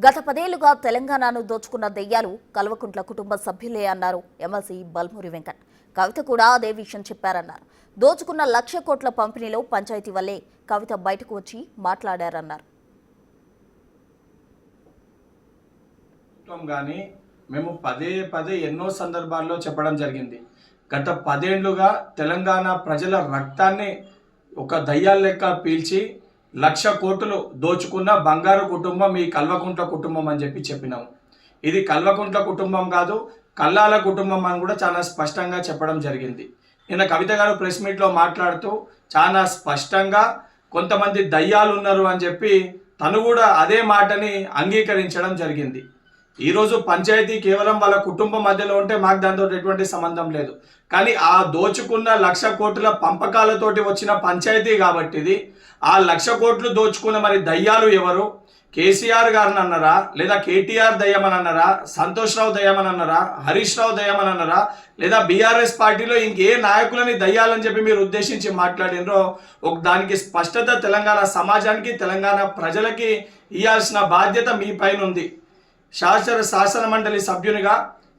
గత 10 ఏళ్లుగా తెలంగాణను దోచుకున్న దెయ్యాలు కల్వకుంట్ల కుటుంబ సభ్యులే అన్నారు ఎమ్మెల్సీ బల్మూరి వెంకట్. కవిత కూడా అదే విషయం చెప్పారన్నారు. దోచుకున్న 1,00,000 కోట్ల పంపిణీలో పంచాయతీ వల్లే కవిత బయటకు వచ్చి మాట్లాడారన్నారు. మేము పదే ఎన్నో సందర్భాల్లో చెప్పడం జరిగింది. గత 10 ఏళ్లుగా తెలంగాణ ప్రజల రక్తాన్ని ఒక దయ్యాల లెక్క పీల్చి 1,00,000 కోట్లు దోచుకున్న బంగారు కుటుంబం ఈ కల్వకుంట్ల కుటుంబం అని చెప్పినాము. ఇది కల్వకుంట్ల కుటుంబం కాదు, కల్లాల కుటుంబం అని కూడా చాలా స్పష్టంగా చెప్పడం జరిగింది. నిన్న కవిత గారు ప్రెస్ మీట్లో మాట్లాడుతూ చాలా స్పష్టంగా కొంతమంది దయ్యాలు ఉన్నారు అని చెప్పి తను కూడా అదే మాటని అంగీకరించడం జరిగింది. ఈరోజు పంచాయతీ కేవలం వాళ్ళ కుటుంబం మధ్యలో ఉంటే మాకు దాంతో ఎటువంటి సంబంధం లేదు. కానీ ఆ దోచుకున్న 1,00,000 కోట్ల పంపకాలతోటి వచ్చిన పంచాయతీ కాబట్టి ఇది ఆ 1,00,000 కోట్లు దోచుకున్న మరి దయ్యాలు ఎవరు? కేసీఆర్ గారిని అన్నారా, లేదా కేటీఆర్ దయ్యమని అన్నారా, సంతోష్ రావు దయ్యమని అన్నారా, హరీష్ రావు దయ్యమని అన్నారా, లేదా బీఆర్ఎస్ పార్టీలో ఇంకే నాయకులని దయ్యాలని చెప్పి మీరు ఉద్దేశించి మాట్లాడినరో దానికి స్పష్టత తెలంగాణ సమాజానికి, తెలంగాణ ప్రజలకి ఇవ్వాల్సిన బాధ్యత మీ పైన ఉంది. శాసన మండలి సభ్యునిగా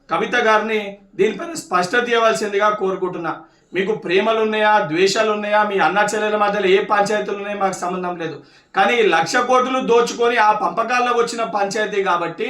కవిత గారిని దీనిపైన స్పష్టత ఇవ్వాల్సిందిగా కోరుకుంటున్నా. మీకు ప్రేమలు ఉన్నాయా, ద్వేషాలు ఉన్నాయా, మీ అన్న చెల్లెల మధ్యలో ఏ పంచాయతీలు ఉన్నాయో మాకు సంబంధం లేదు. కానీ 1,00,000 కోట్లు దోచుకొని ఆ పంపకాల్లో వచ్చిన పంచాయతీ కాబట్టి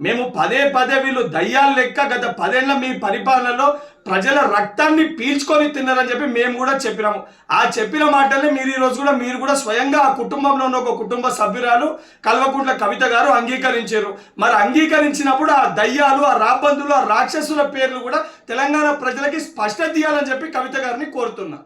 మేము పదే వీళ్ళు దయ్యాల లెక్క గత 10 ఏళ్ల మీ పరిపాలనలో ప్రజల రక్తాన్ని పీల్చుకొని తిన్నారని చెప్పి మేము కూడా చెప్పినాము. ఆ చెప్పిన మాటల్ని మీరు కూడా స్వయంగా ఆ కుటుంబంలో ఉన్న ఒక కుటుంబ సభ్యురాలు కల్వకుంట్ల కవిత గారు అంగీకరించారు. మరి అంగీకరించినప్పుడు ఆ దయ్యాలు, ఆ రాబందులు, ఆ రాక్షసుల పేర్లు కూడా తెలంగాణ ప్రజలకి స్పష్టత ఇవ్వాలని చెప్పి కవిత గారిని కోరుతున్నా.